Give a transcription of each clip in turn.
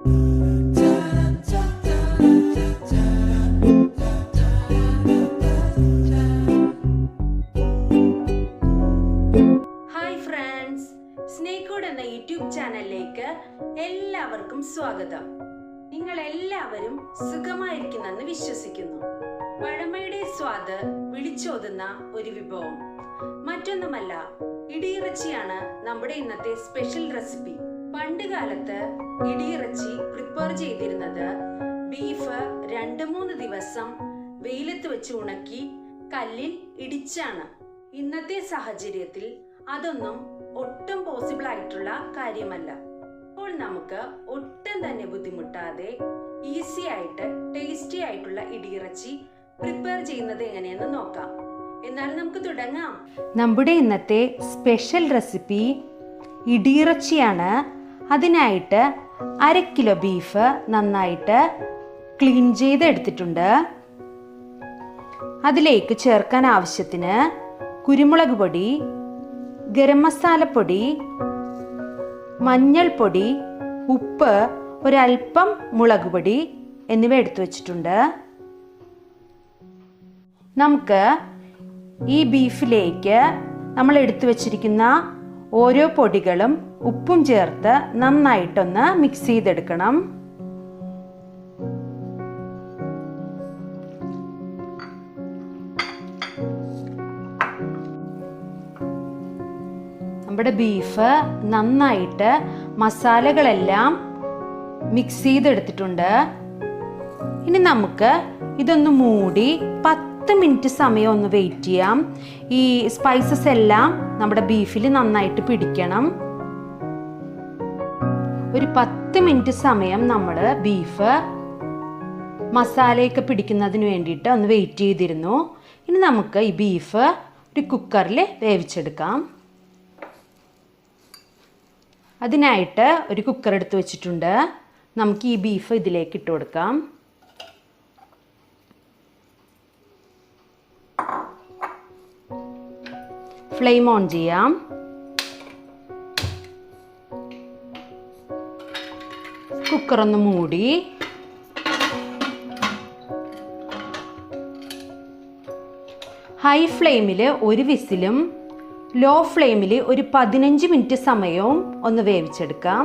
Hi friends, സ്നേഹോഡ് എന്ന YouTube ചാനലിലേക്ക് എല്ലാവർക്കും സ്വാഗതം. നിങ്ങൾ എല്ലാവരും സുഖമായിരിക്കുന്നെന്ന് വിശ്വസിക്കുന്നു. പഴമയുടെ സ്വാദ് വിളിച്ചോതുന്ന ഒരു വിഭവം മറ്റൊന്നുമല്ല, ഇടിയിറച്ചിയാണ് നമ്മുടെ ഇന്നത്തെ സ്പെഷ്യൽ റെസിപ്പി. പണ്ട് കാലത്ത് ഇടിയിറച്ചി പ്രിപ്പയർ ചെയ്തിരുന്നത് ബീഫ് 2-3 ദിവസം വെയിലത്ത് വെച്ച് ഉണക്കി കല്ലിൽ ഇടിച്ചാണ്. ഇന്നത്തെ സാഹചര്യത്തിൽ അതൊന്നും ഒട്ടും പോസിബിൾ ആയിട്ടുള്ള കാര്യമല്ല. അപ്പോൾ നമുക്ക് ഒട്ടും തന്നെ ബുദ്ധിമുട്ടാതെ ഈസി ആയിട്ട് ടേസ്റ്റി ആയിട്ടുള്ള ഇടിയിറച്ചി പ്രിപ്പയർ ചെയ്യുന്നത് എങ്ങനെയെന്ന് നോക്കാം. എന്നാൽ നമുക്ക് തുടങ്ങാം. നമ്മുടെ ഇന്നത്തെ സ്പെഷ്യൽ റെസിപ്പി ഇടിയിറച്ചിയാണ്. അതിനായിട്ട് 1/2 കിലോ ബീഫ് നന്നായിട്ട് ക്ലീൻ ചെയ്തെടുത്തിട്ടുണ്ട്. അതിലേക്ക് ചേർക്കാൻ ആവശ്യത്തിന് കുരുമുളക് പൊടി, ഗരം മസാലപ്പൊടി, മഞ്ഞൾപ്പൊടി, ഉപ്പ്, ഒരൽപ്പം മുളക് പൊടി എന്നിവ എടുത്തു വച്ചിട്ടുണ്ട്. നമുക്ക് ഈ ബീഫിലേക്ക് നമ്മൾ എടുത്തു വച്ചിരിക്കുന്ന ഓരോ പൊടികളും ഉപ്പും ചേർത്ത് നന്നായിട്ടൊന്ന് മിക്സ് ചെയ്തെടുക്കണം. നമ്മുടെ ബീഫ് നന്നായിട്ട് മസാലകളെല്ലാം മിക്സ് ചെയ്തെടുത്തിട്ടുണ്ട്. ഇനി നമുക്ക് ഇതൊന്ന് മൂടി 10 മിനിറ്റ് സമയം ഒന്ന് വെയിറ്റ് ചെയ്യാം. ഈ സ്പൈസസ് എല്ലാം നമ്മുടെ ബീഫിൽ നന്നായിട്ട് പിടിക്കണം. ഒരു 10 മിനിറ്റ് സമയം നമ്മൾ ബീഫ് മസാലയൊക്കെ പിടിക്കുന്നതിന് വേണ്ടിയിട്ട് ഒന്ന് വെയിറ്റ് ചെയ്തിരുന്നു. ഇനി നമുക്ക് ഈ ബീഫ് ഒരു കുക്കറിൽ വേവിച്ചെടുക്കാം. അതിനായിട്ട് ഒരു കുക്കർ എടുത്ത് വെച്ചിട്ടുണ്ട്. നമുക്ക് ഈ ബീഫ് ഇതിലേക്ക് ഇട്ട് കൊടുക്കാം. ഫ്ലെയിം ഓൺ ചെയ്യാം. കുക്കർ ഒന്ന് മൂടി ഹൈ ഫ്ലെയിമിൽ ഒരു വിസിലും ലോ ഫ്ലെയിമിൽ ഒരു 15 മിനിറ്റ് സമയവും ഒന്ന് വേവിച്ചെടുക്കാം.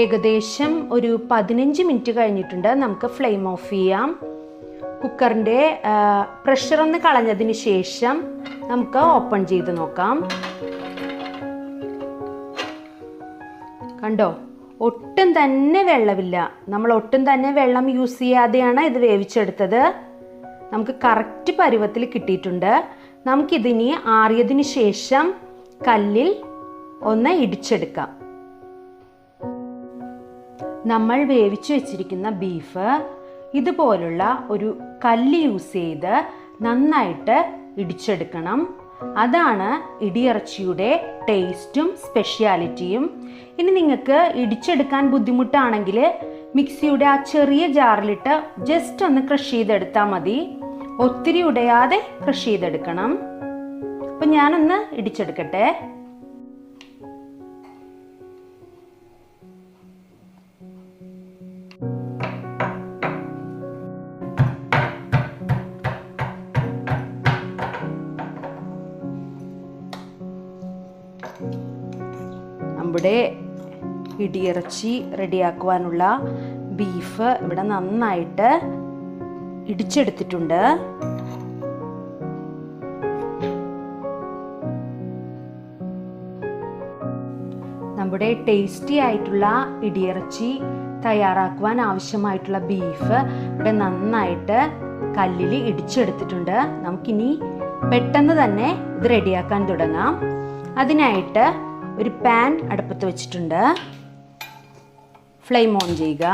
ഏകദേശം ഒരു 15 മിനിറ്റ് കഴിഞ്ഞിട്ടുണ്ട്. നമുക്ക് ഫ്ലെയിം ഓഫ് ചെയ്യാം. കുക്കറിൻ്റെ പ്രഷർ ഒന്ന് കളഞ്ഞതിന് ശേഷം നമുക്ക് ഓപ്പൺ ചെയ്ത് നോക്കാം. കണ്ടോ, ഒട്ടും തന്നെ വെള്ളമില്ല. നമ്മൾ ഒട്ടും തന്നെ വെള്ളം യൂസ് ചെയ്യാതെയാണ് ഇത് വേവിച്ചെടുത്തത്. നമുക്ക് കറക്റ്റ് പരുവത്തിൽ കിട്ടിയിട്ടുണ്ട്. നമുക്കിതിനി ആറിയതിന് ശേഷം കല്ലിൽ ഒന്ന് ഇടിച്ചെടുക്കാം. നമ്മൾ വേവിച്ചു വെച്ചിരിക്കുന്ന ബീഫ് ഇതുപോലുള്ള ഒരു കല്ല് യൂസ് ചെയ്ത് നന്നായിട്ട് ഇടിച്ചെടുക്കണം. അതാണ് ഇടിയിറച്ചിയുടെ ടേസ്റ്റും സ്പെഷ്യാലിറ്റിയും. ഇനി നിങ്ങൾക്ക് ഇടിച്ചെടുക്കാൻ ബുദ്ധിമുട്ടാണെങ്കിൽ മിക്സിയുടെ ആ ചെറിയ ജാറിലിട്ട് ജസ്റ്റ് ഒന്ന് ക്രഷ് ചെയ്തെടുത്താൽ മതി. ഒത്തിരി ഉടയാതെ ക്രഷ് ചെയ്തെടുക്കണം. അപ്പം ഞാനൊന്ന് ഇടിച്ചെടുക്കട്ടെ. നമ്മുടെ ഇടിയിറച്ചി റെഡിയാക്കുവാനുള്ള ബീഫ് ഇവിടെ നന്നായിട്ട് ഇടിച്ചെടുത്തിട്ടുണ്ട്. നമ്മുടെ ടേസ്റ്റി ആയിട്ടുള്ള ഇടിയിറച്ചി തയ്യാറാക്കുവാൻ ആവശ്യമായിട്ടുള്ള ബീഫ് ഇവിടെ നന്നായിട്ട് കല്ലിൽ ഇടിച്ചെടുത്തിട്ടുണ്ട്. നമുക്കിനി പെട്ടെന്ന് തന്നെ ഇത് റെഡിയാക്കാൻ തുടങ്ങാം. അതിനായിട്ട് ഒരു പാൻ അടുപ്പത്ത് വെച്ചിട്ടുണ്ട്. ഫ്ലെയിം ഓൺ ചെയ്യുക.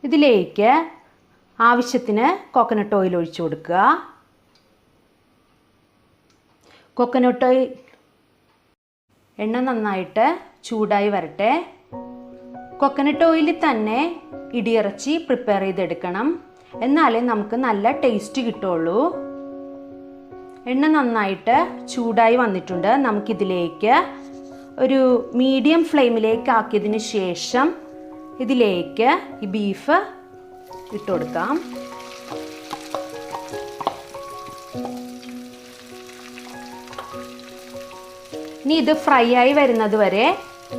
ഇതിലേക്ക് ആവശ്യത്തിന് കോക്കനട്ട് ഓയിൽ ഒഴിച്ചു കൊടുക്കുക. കോക്കനട്ട് ഓയിൽ എണ്ണ നന്നായിട്ട് ചൂടായി വരട്ടെ. കോക്കനട്ട് ഓയിലിൽ തന്നെ ഇടിയിറച്ചി പ്രിപ്പയർ ചെയ്തെടുക്കണം. എന്നാലേ നമുക്ക് നല്ല ടേസ്റ്റ് കിട്ടുള്ളൂ. എണ്ണ നന്നായിട്ട് ചൂടായി വന്നിട്ടുണ്ട്. നമുക്കിതിലേക്ക് ഒരു മീഡിയം ഫ്ലെയിമിലേക്ക് ആക്കിയതിന് ശേഷം ഇതിലേക്ക് ഈ ബീഫ് ഇട്ട് കൊടുക്കാം. ഇനി ഇത് ഫ്രൈ ആയി വരുന്നത് വരെ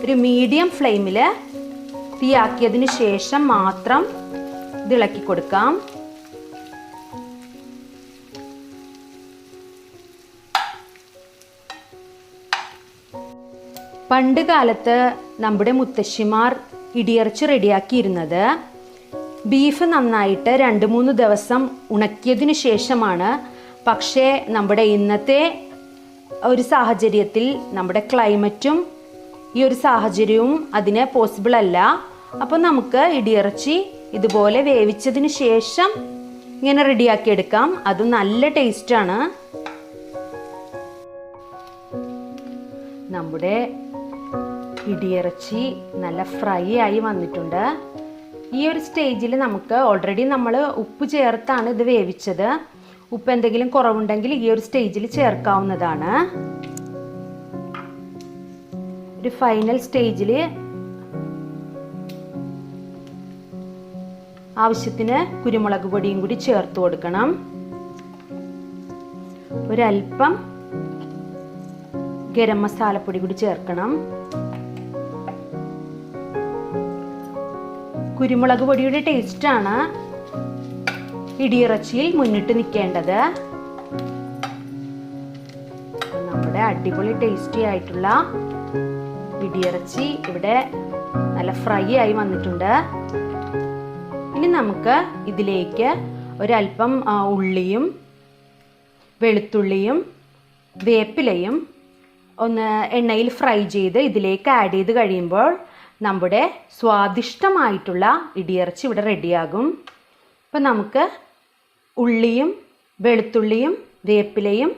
ഒരു മീഡിയം ഫ്ലെയിമിൽ തീയാക്കിയതിന് ശേഷം മാത്രം ഇത് ഇളക്കി കൊടുക്കാം. പണ്ട് കാലത്ത് നമ്മുടെ മുത്തശ്ശിമാർ ഇടിയിറച്ചി റെഡിയാക്കിയിരുന്നത് ബീഫ് നന്നായിട്ട് 2-3 ദിവസം ഉണക്കിയതിനു ശേഷമാണ്. പക്ഷേ നമ്മുടെ ഇന്നത്തെ ഒരു സാഹചര്യത്തിൽ നമ്മുടെ ക്ലൈമറ്റും ഈ ഒരു സാഹചര്യവും അതിന് പോസിബിൾ അല്ല. അപ്പോൾ നമുക്ക് ഇടിയിറച്ചി ഇതുപോലെ വേവിച്ചതിന് ശേഷം ഇങ്ങനെ റെഡിയാക്കി എടുക്കാം. അത് നല്ല ടേസ്റ്റാണ്. നമ്മുടെ ഇടിയിറച്ചി നല്ല ഫ്രൈ ആയി വന്നിട്ടുണ്ട്. ഈ ഒരു സ്റ്റേജിൽ നമുക്ക് ഓൾറെഡി നമ്മൾ ഉപ്പ് ചേർത്താണ് ഇത് വേവിച്ചത്. ഉപ്പ് എന്തെങ്കിലും കുറവുണ്ടെങ്കിൽ ഈ ഒരു സ്റ്റേജിൽ ചേർക്കാവുന്നതാണ്. ഒരു ഫൈനൽ സ്റ്റേജിൽ ആവശ്യത്തിന് കുരുമുളക് പൊടിയും കൂടി ചേർത്ത് കൊടുക്കണം. ഒരല്പം ഗരം മസാലപ്പൊടി കൂടി ചേർക്കണം. കുരുമുളക് പൊടിയുടെ ടേസ്റ്റാണ് ഇടിയിറച്ചിയിൽ മുന്നിട്ട് നിൽക്കേണ്ടത്. നമ്മുടെ അടിപൊളി ടേസ്റ്റി ആയിട്ടുള്ള ഇടിയിറച്ചി ഇവിടെ നല്ല ഫ്രൈ ആയി വന്നിട്ടുണ്ട്. ഇനി നമുക്ക് ഇതിലേക്ക് ഒരല്പം ഉള്ളിയും വെളുത്തുള്ളിയും വേപ്പിലയും ഒന്ന് എണ്ണയിൽ ഫ്രൈ ചെയ്ത് ഇതിലേക്ക് ആഡ് ചെയ്ത് കഴിയുമ്പോൾ നമ്മുടെ സ്വാദിഷ്ടമായിട്ടുള്ള ഇടിയിറച്ചി ഇവിടെ റെഡിയാകും. അപ്പോൾ നമുക്ക് ഉള്ളിയും വെളുത്തുള്ളിയും വേപ്പിലയും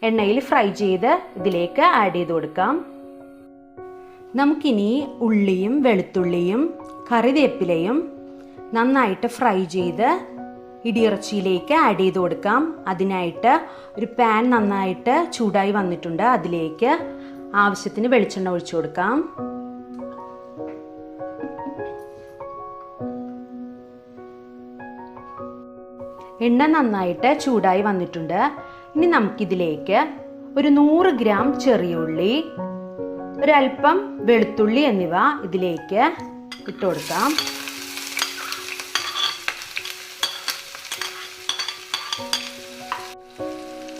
എണ്ണയിൽ ഫ്രൈ ചെയ്ത് ഇതിലേക്ക് ആഡ് ചെയ്ത് കൊടുക്കാം. നമുക്കിനി ഉള്ളിയും വെളുത്തുള്ളിയും കറിവേപ്പിലയും നന്നായിട്ട് ഫ്രൈ ചെയ്ത് ഇടിയിറച്ചിയിലേക്ക് ആഡ് ചെയ്ത് കൊടുക്കാം. അതിനായിട്ട് ഒരു പാൻ നന്നായിട്ട് ചൂടായി വന്നിട്ടുണ്ട്. അതിലേക്ക് ആവശ്യത്തിന് വെളിച്ചെണ്ണ ഒഴിച്ചു കൊടുക്കാം. എണ്ണ നന്നായിട്ട് ചൂടായി വന്നിട്ടുണ്ട്. ഇനി നമുക്കിതിലേക്ക് ഒരു 100 ഗ്രാം ചെറിയ ഉള്ളി, ഒരല്പം വെളുത്തുള്ളി എന്നിവ ഇതിലേക്ക് ഇട്ട് കൊടുക്കാം.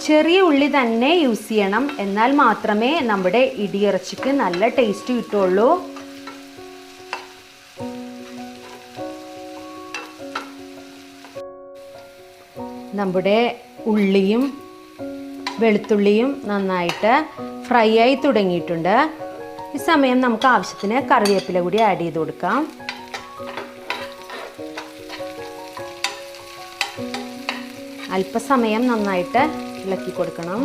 ചെറിയ ഉള്ളി തന്നെ യൂസ് ചെയ്യണം. എന്നാൽ മാത്രമേ നമ്മുടെ ഇടിയിറച്ചിക്ക് നല്ല ടേസ്റ്റ് കിട്ടുള്ളൂ. നമ്മുടെ ഉള്ളിയും വെളുത്തുള്ളിയും നന്നായിട്ട് ഫ്രൈ ആയി തുടങ്ങിയിട്ടുണ്ട്. ഈ സമയം നമുക്ക് ആവശ്യത്തിന് കറിവേപ്പില കൂടി ആഡ് ചെയ്ത് കൊടുക്കാം. അല്പസമയം നന്നായിട്ട് ഇളക്കി കൊടുക്കണം.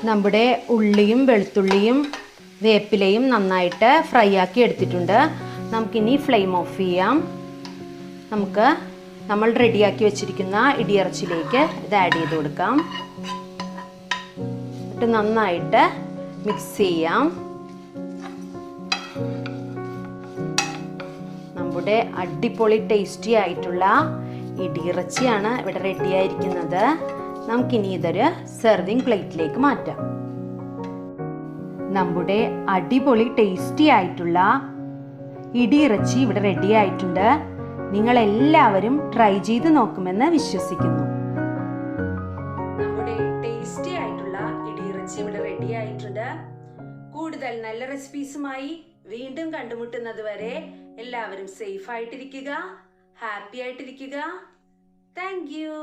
നമ്മുടെ ഉള്ളിയും വെളുത്തുള്ളിയും വേപ്പിലയും നന്നായിട്ട് ഫ്രൈ ആക്കി എടുത്തിട്ടുണ്ട്. നമുക്കിനി ഫ്ലെയിം ഓഫ് ചെയ്യാം. നമുക്ക് നമ്മൾ റെഡിയാക്കി വെച്ചിരിക്കുന്ന ഇടിയിറച്ചിയിലേക്ക് ഇത് ആഡ് ചെയ്ത് കൊടുക്കാം. എന്നിട്ട് നന്നായിട്ട് മിക്സ് ചെയ്യാം. നമ്മുടെ അടിപൊളി ടേസ്റ്റി ആയിട്ടുള്ള ഇടിയിറച്ചിയാണ് ഇവിടെ റെഡിയായിരിക്കുന്നത്. നമുക്കിനി ഇതൊരു സെർവിങ് പ്ലേറ്റിലേക്ക് മാറ്റാം. നമ്മുടെ അടിപൊളി ടേസ്റ്റി ആയിട്ടുള്ള ഇടിയിറച്ചി ഇവിടെ റെഡി ആയിട്ടുണ്ട്. നിങ്ങൾ എല്ലാവരും ട്രൈ ചെയ്ത് നോക്കുമെന്ന് വിശ്വസിക്കുന്നു. നമ്മുടെ ടേസ്റ്റി ആയിട്ടുള്ള ഇടിയിറച്ചി ഇവിടെ റെഡി ആയിട്ടുണ്ട്. കൂടുതൽ നല്ല റെസിപ്പീസുമായി വീണ്ടും കണ്ടുമുട്ടുന്നത് വരെ എല്ലാവരും സേഫ് ആയിട്ടിരിക്കുക, ഹാപ്പി ആയിട്ടിരിക്കുക. Thank you.